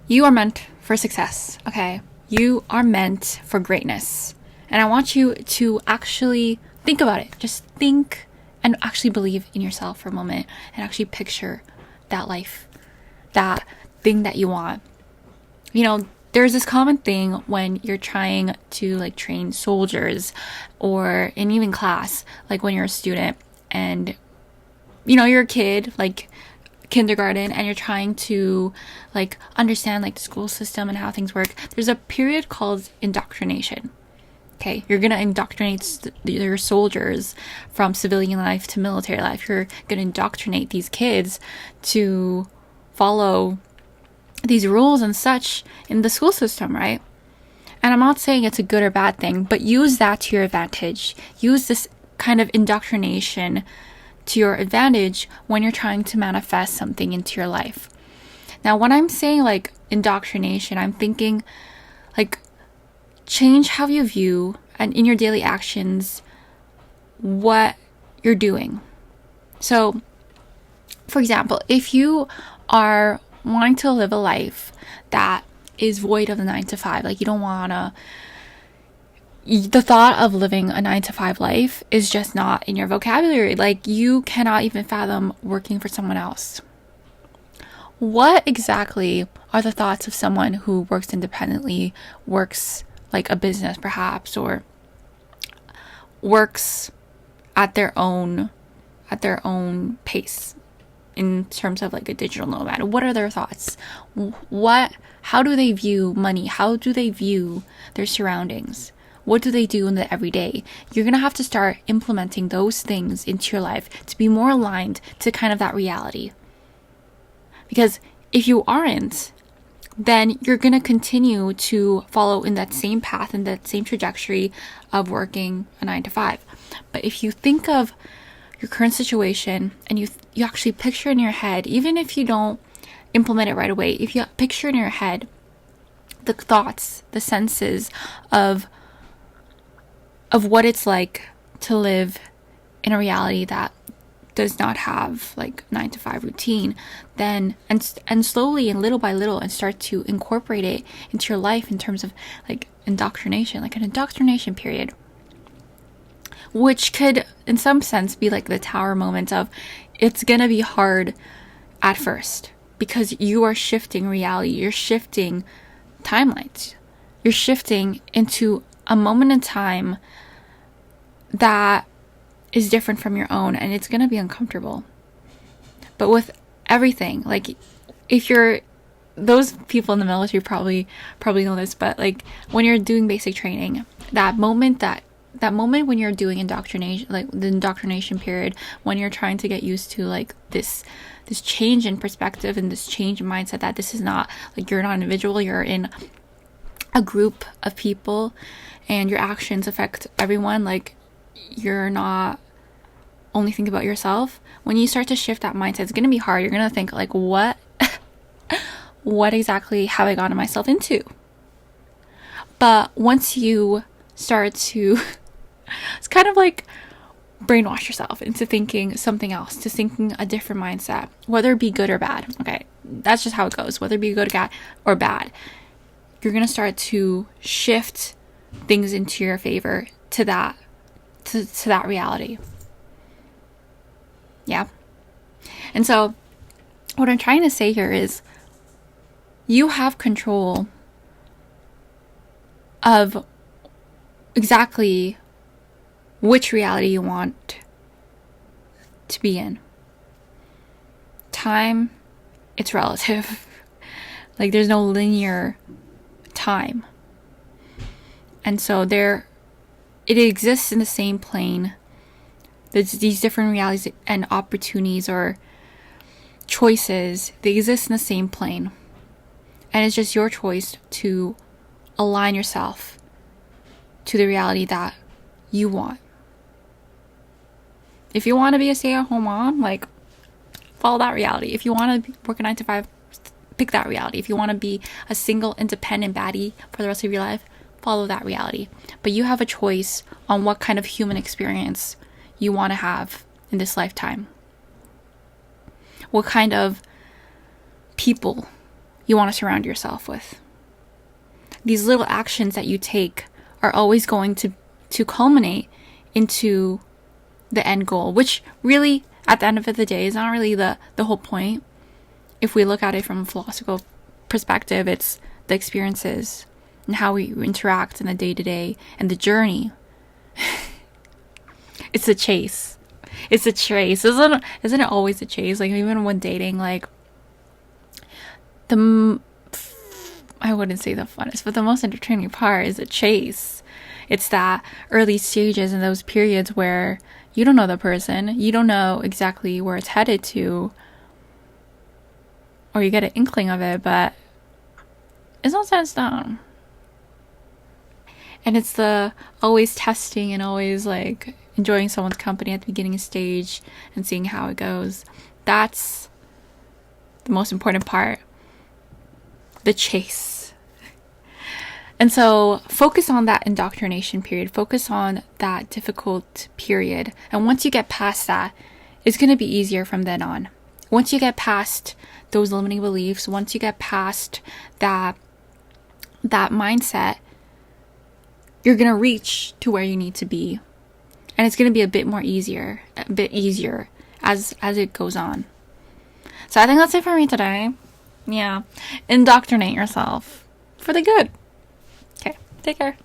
You are meant for success, okay? You are meant for greatness. And I want you to actually think about it. Just think and actually believe in yourself for a moment and actually picture that life, that thing that you want. You know, there's this common thing when you're trying to like train soldiers or in even class, like when you're a student and you know, you're a kid, like kindergarten, and you're trying to like understand like the school system and how things work. There's a period called indoctrination. Okay, you're gonna indoctrinate your soldiers from civilian life to military life. You're gonna indoctrinate these kids to follow these rules and such in the school system, right? And I'm not saying it's a good or bad thing, but use that to your advantage. Use this kind of indoctrination to your advantage when you're trying to manifest something into your life. Now, when I'm saying like indoctrination, I'm thinking like change how you view and in your daily actions what you're doing. So, for example, if you are wanting to live a life that is void of the 9 to 5, like you don't wanna, the thought of living a 9 to 5 life is just not in your vocabulary. Like you cannot even fathom working for someone else. What exactly are the thoughts of someone who works independently, works like a business perhaps, or works at their own pace in terms of like a digital nomad? What are their thoughts? How do they view money? How do they view their surroundings? What do they do in the everyday? You're going to have to start implementing those things into your life to be more aligned to kind of that reality. Because if you aren't, then you're going to continue to follow in that same path and that same trajectory of working a 9 to 5. But if you think of your current situation and you actually picture in your head, even if you don't implement it right away, if you picture in your head the thoughts, the senses of what it's like to live in a reality that does not have like 9 to 5 routine, then and slowly and little by little and start to incorporate it into your life in terms of like indoctrination, like an indoctrination period, which could in some sense be like the tower moment of it's gonna be hard at first because you are shifting reality, you're shifting timelines, you're shifting into a moment in time that is different from your own, and it's going to be uncomfortable. But with everything, like if you're those people in the military probably know this, but like when you're doing basic training, that moment when you're doing indoctrination, like the indoctrination period, when you're trying to get used to like this change in perspective and this change in mindset that this is not like you're not an individual, you're in a group of people and your actions affect everyone, like you're not only think about yourself. When you start to shift that mindset, it's going to be hard. You're going to think like, what exactly have I gotten myself into? But once you start to, it's kind of like brainwash yourself into thinking something else, to thinking a different mindset, whether it be good or bad. Okay, that's just how it goes. Whether it be good or bad, you're going to start to shift things into your favor to that reality. Yeah. And so what I'm trying to say here is you have control of exactly which reality you want to be in. Time, it's relative. Like there's no linear time. And so it exists in the same plane. There's these different realities and opportunities or choices. They exist in the same plane. And it's just your choice to align yourself to the reality that you want. If you want to be a stay-at-home mom, like, follow that reality. If you want to work a 9 to 5, pick that reality. If you want to be a single, independent baddie for the rest of your life, follow that reality. But you have a choice on what kind of human experience you want to have in this lifetime. What kind of people you want to surround yourself with. These little actions that you take are always going to culminate into the end goal, which really, at the end of the day, is not really the whole point. If we look at it from a philosophical perspective, it's the experiences and how we interact in the day-to-day and the journey. It's a chase. It's a chase. Isn't it always a chase? Like, even when dating, like, I wouldn't say the funnest, but the most entertaining part is a chase. It's that early stages and those periods where you don't know the person, you don't know exactly where it's headed to, or you get an inkling of it, but it's not set in stone. And it's the always testing and always like enjoying someone's company at the beginning stage and seeing how it goes. That's the most important part. The chase. And so focus on that indoctrination period. Focus on that difficult period. And once you get past that, it's going to be easier from then on. Once you get past those limiting beliefs, once you get past that mindset, you're going to reach to where you need to be. And it's going to be a bit easier as it goes on. So I think that's it for me today. Yeah. Indoctrinate yourself for the good. Okay. Take care.